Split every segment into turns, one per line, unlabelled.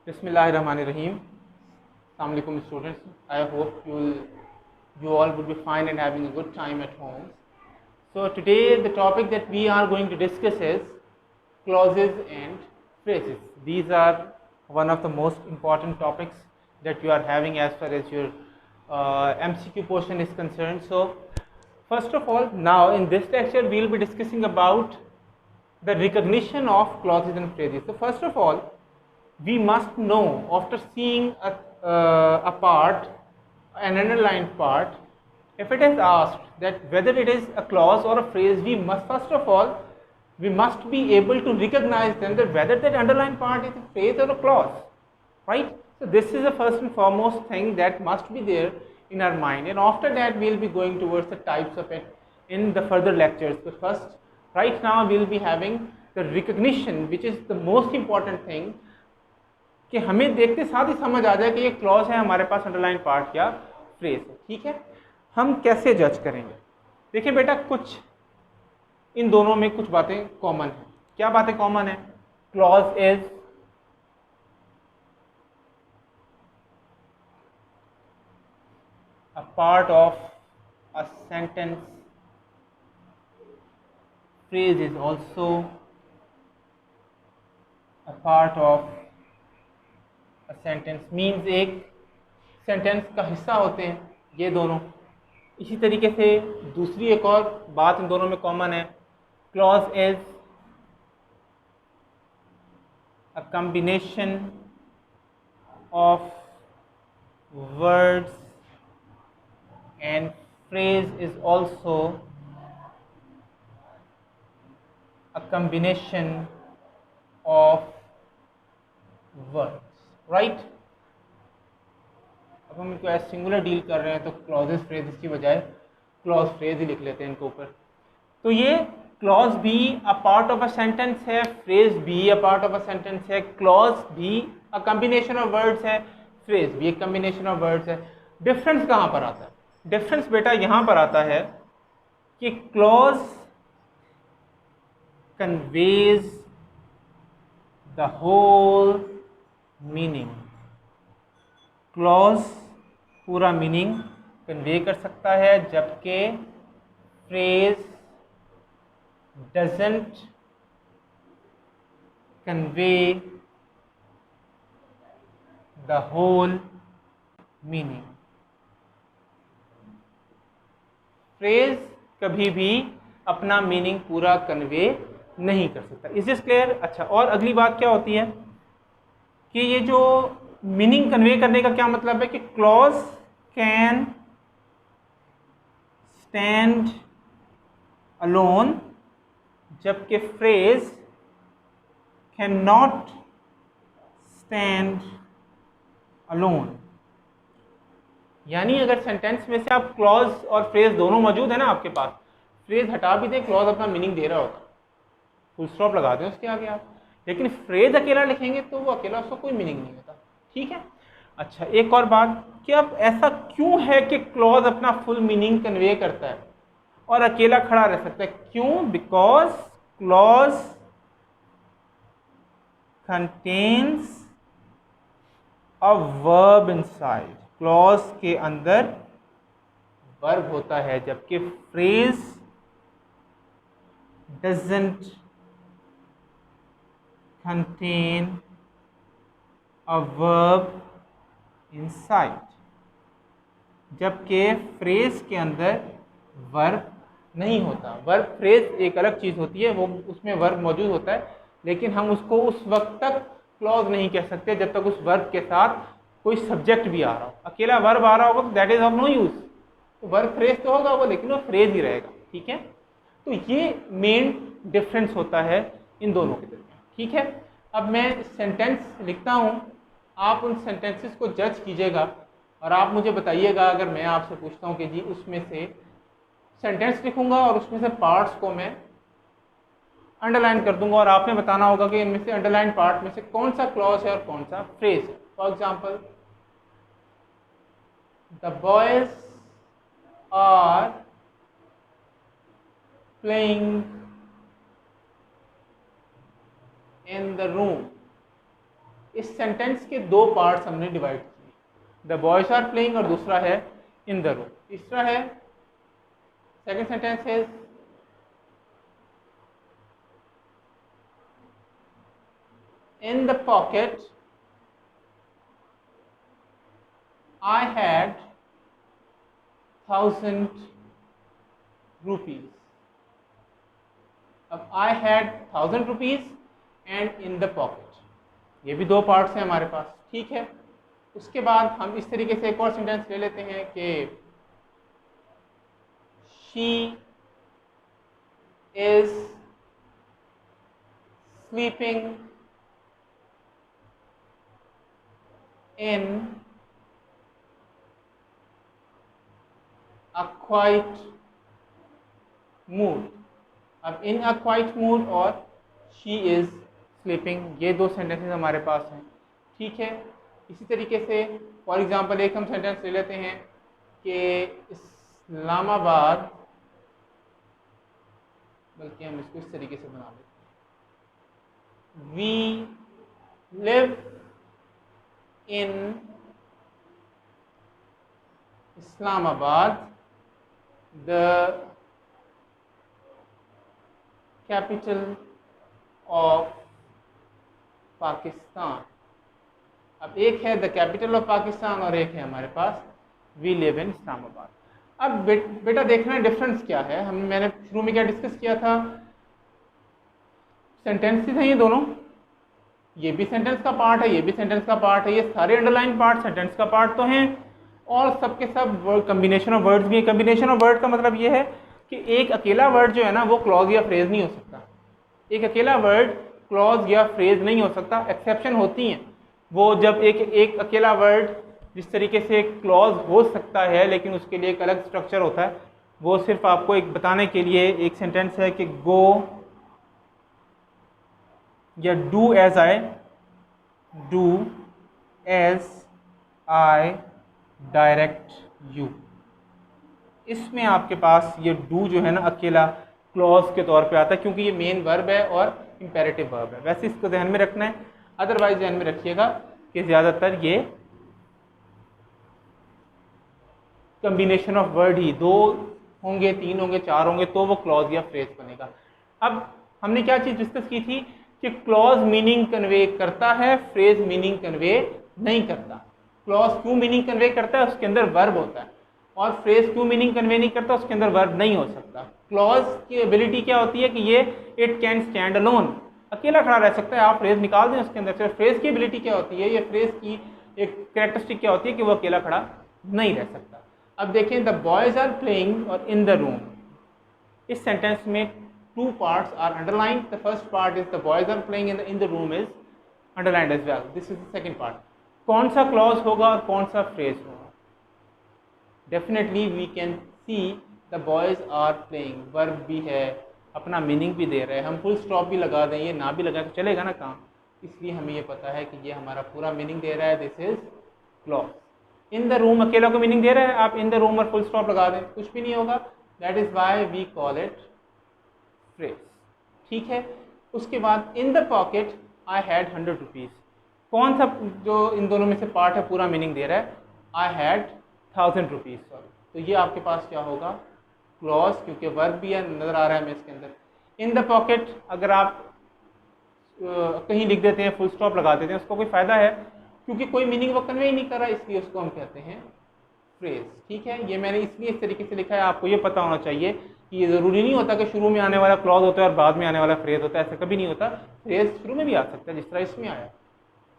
Bismillahirrahmanirrahim. Assalamu alaikum students. I hope you all will be fine and having a good time at home. So today the topic that we are going to discuss is clauses and phrases. These are one of the most important topics that you are having as far as your MCQ portion is concerned. So first of all, now in this lecture we will be discussing about the recognition of clauses and phrases. So first of all, we must know after seeing a part, an underlined part, if it is asked that whether it is a clause or a phrase, we must first of all we must be able to recognize them, that whether that underlined part is a phrase or a clause, right? So this is the first and foremost thing that must be there in our mind, and after that we will be going towards the types of it in the further lectures. But first, right now we will be having the recognition, which is the most important thing, कि हमें देखते साथ ही समझ आ जाए कि ये clause है हमारे पास, अंडरलाइन पार्ट या फ्रेज है। ठीक है, हम कैसे जज करेंगे? देखिए बेटा, कुछ इन दोनों में कुछ बातें कॉमन है। क्या बातें कॉमन है? Clause is a part of a sentence, phrase is also a part of sentence. Means एक सेंटेंस का हिस्सा होते हैं ये दोनों। इसी तरीके से दूसरी एक और बात इन दोनों में कॉमन है, clause is a combination of words and phrase is also a combination of words, right? अब हम इनको एज सिंगुलर डील कर रहे हैं तो क्लॉजेस फ्रेजेस की बजाय क्लॉज फ्रेज ही लिख लेते हैं इनके ऊपर। तो ये क्लॉज भी a part of a sentence है, फ्रेज भी a part of a sentence है, क्लॉज भी अ कॉम्बिनेशन ऑफ वर्ड्स है, फ्रेज भी एक कॉम्बिनेशन ऑफ वर्ड्स है। डिफरेंस कहाँ पर आता है? डिफरेंस बेटा यहाँ पर आता है कि clause conveys the whole meaning. Clause पूरा मीनिंग कन्वे कर सकता है, जबकि phrase doesn't convey the whole meaning. Phrase कभी भी अपना मीनिंग पूरा कन्वे नहीं कर सकता। Is this clear? अच्छा, और अगली बात क्या होती है कि ये जो मीनिंग कन्वे करने का क्या मतलब है कि क्लॉज कैन स्टैंड अलोन, जबकि phrase can not stand alone. यानी अगर सेंटेंस में से आप क्लॉज और फ्रेज दोनों मौजूद है ना आपके पास, फ्रेज हटा भी दे, क्लॉज अपना मीनिंग दे रहा होगा, फुल स्टॉप लगा दें उसके आगे आप, लेकिन फ्रेज अकेला लिखेंगे तो वो अकेला, उसका कोई मीनिंग नहीं होता। ठीक है। अच्छा, एक और बात कि अब ऐसा क्यों है कि क्लॉज अपना फुल मीनिंग कन्वे करता है और अकेला खड़ा रह सकता है? क्यों? Because clause contains a verb inside. Clause के अंदर वर्ब होता है, जबकि phrase doesn't contain a verb inside। जबकि फ्रेज के अंदर वर्ब नहीं होता। वर्ब फ्रेज एक अलग चीज़ होती है, वो उसमें वर्ब मौजूद होता है, लेकिन हम उसको उस वक्त तक क्लॉज नहीं कह सकते जब तक उस वर्ब के साथ कोई सब्जेक्ट भी आ रहा हो। अकेला वर्ब आ रहा होगा तो that is of no use. तो वर्ब फ्रेज तो होगा वो, लेकिन वो फ्रेज ही रहेगा। ठीक है, तो ये मेन डिफरेंस होता है इन दोनों के दरमियान। ठीक है, अब मैं सेंटेंस लिखता हूँ, आप उन सेंटेंसेस को जज कीजिएगा और आप मुझे बताइएगा। अगर मैं आपसे पूछता हूँ कि जी उसमें से सेंटेंस लिखूंगा और उसमें से पार्ट्स को मैं अंडरलाइन कर दूंगा और आपने बताना होगा कि इनमें से अंडरलाइन पार्ट में से कौन सा क्लॉज है और कौन सा फ्रेज है। For example, the boys are playing in the room। इस सेंटेंस के दो पार्ट्स हमने डिवाइड किए, द बॉयज आर प्लेइंग और दूसरा है इन द रूम। तीसरा है, सेकेंड सेंटेंस है in the pocket I had 1,000 rupees। अब I had 1,000 rupees and in the pocket, ये भी दो पार्ट्स हैं हमारे पास, ठीक है। उसके बाद हम इस तरीके से एक और सेंटेंस ले लेते हैं कि she is sleeping in a quiet mood। अब in a quiet mood और she is sleeping, ये दो सेंटेंसेस हमारे पास हैं, ठीक है। इसी तरीके से फॉर एग्जांपल एक हम सेंटेंस ले लेते हैं कि इस्लामाबाद, बल्कि हम इसको इस तरीके से बना लेते हैं, we live in Islamabad, the capital of Pakistan. अब एक है द कैपिटल ऑफ पाकिस्तान और एक है हमारे पास वी लिव इन इस्लामाबाद। अब बेटा देखना डिफरेंस क्या है। मैंने शुरू में क्या डिस्कस किया था, सेंटेंसेस हैं ये दोनों, ये भी सेंटेंस का पार्ट है, ये भी सेंटेंस का पार्ट है, ये सारे अंडरलाइन पार्ट सेंटेंस का पार्ट तो हैं और सबके सब कम्बिनेशन ऑफ वर्ड्स भी है। कम्बिनेशन ऑफ वर्ड का मतलब ये है कि एक अकेला वर्ड जो है ना वो क्लॉज या फ्रेज नहीं हो सकता। एक अकेला वर्ड क्लॉज या फ्रेज नहीं हो सकता, एक्सेप्शन होती हैं वो, जब एक अकेला वर्ड जिस तरीके से क्लॉज हो सकता है लेकिन उसके लिए एक अलग स्ट्रक्चर होता है। वो सिर्फ आपको एक बताने के लिए एक सेंटेंस है कि गो या do as I, do as I direct you. इसमें आपके पास ये डू जो है ना अकेला क्लॉज के तौर पे आता है क्योंकि ये मेन वर्ब है और इंपेरेटिव वर्ब है। वैसे इसको ध्यान में रखना है, अदरवाइज ध्यान में रखिएगा कि ज़्यादातर ये कम्बिनेशन ऑफ वर्ड ही, दो होंगे, तीन होंगे, चार होंगे तो वो क्लॉज या फ्रेज बनेगा। अब हमने क्या चीज़ डिस्कस की थी कि क्लॉज मीनिंग कन्वे करता है, फ्रेज मीनिंग कन्वे नहीं करता। क्लॉज क्यों मीनिंग कन्वे करता है, उसके अंदर वर्ब होता है, और फ्रेज क्यों मीनिंग कन्वे नहीं करता, उसके अंदर वर्ब नहीं हो सकता। क्लॉज की एबिलिटी क्या होती है कि ये इट कैन स्टैंड अलोन, अकेला खड़ा रह सकता है, आप फ्रेज निकाल दें उसके अंदर से। फ्रेज की एबिलिटी क्या होती है, ये फ्रेज की एक कैरेक्टरिस्टिक क्या होती है कि वो अकेला खड़ा नहीं रह सकता। अब देखें, द बॉयज आर प्लेइंग और इन द रूम, इस सेंटेंस में two parts are underlined. The first part is the boys are playing in the room is underlined as well. This is the second part. कौन सा clause होगा और कौन सा phrase होगा? Definitely we can see the boys are playing. Verb भी है, अपना meaning भी दे रहे हैं, हम full stop भी लगा दें, ये ना भी लगाए तो चलेगा ना काम, इसलिए हमें ये पता है कि ये हमारा पूरा meaning दे रहा है। This is clause. In the room अकेला को meaning दे रहा है, आप in the room और full stop लगा दें कुछ भी नहीं होगा। That is why we call it phrase, ठीक है। उसके बाद in the pocket I had 100 rupees, कौन सा जो इन दोनों में से पार्ट है पूरा मीनिंग दे रहा है, आई हैड 1000 रुपीज़, सॉरी। तो ये आपके पास क्या होगा, क्लॉज, क्योंकि वर्ब भी है, नज़र आ रहा है हमें इसके अंदर। इन द पॉकेट अगर आप कहीं लिख देते हैं, फुल स्टॉप लगा देते हैं, उसका कोई फ़ायदा है क्योंकि कोई मीनिंग वो कन्वे ही नहीं कर रहा, इसलिए उसको हम कहते हैं फ्रेज, ठीक है। ये मैंने इसलिए इस तरीके से लिखा है, आपको ये पता होना चाहिए कि ये ज़रूरी नहीं होता कि शुरू में आने वाला क्लॉज होता है और बाद में आने वाला फ्रेज होता है, ऐसा कभी नहीं होता। फ्रेज शुरू में भी आ सकता है जिस तरह इसमें आया,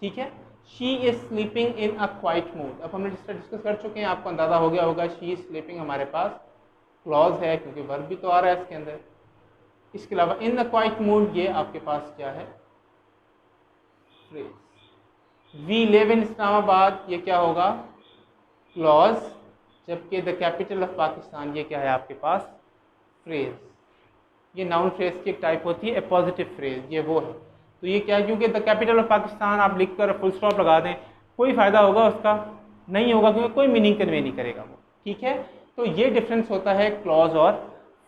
ठीक है। She is sleeping in a quite mood, अब हमने जिस तरह डिस्कस कर चुके हैं, आपको अंदाज़ा हो गया होगा, शी इज़ स्लीपिंग हमारे पास क्लॉज है क्योंकि वर्ब भी तो आ रहा है इसके अंदर। इसके अलावा इन द क्वाइट मूड, ये आपके पास क्या है, phrase. We live in Islamabad, ये क्या होगा, क्लॉज, जबकि द कैपिटल ऑफ पाकिस्तान, ये क्या है आपके पास, फ्रेज। ये नाउन फ्रेज की एक टाइप होती है, ए पॉजिटिव फ्रेज, ये वो है। तो ये क्या है, क्योंकि द कैपिटल ऑफ पाकिस्तान आप लिखकर फुल स्टॉप लगा दें, कोई फ़ायदा होगा उसका नहीं होगा क्योंकि कोई मीनिंग कन्वे नहीं करेगा वो, ठीक है। तो ये डिफरेंस होता है क्लॉज और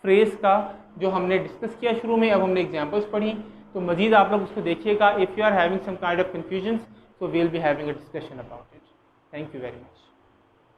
फ्रेज का, जो हमने डिस्कस किया शुरू में। अब हमने एग्जाम्पल्स पढ़ी, तो मज़ीद आप लोग उसको देखिएगा। If you are having some kind of confusion, So we'll be having a discussion about it. Thank you very much.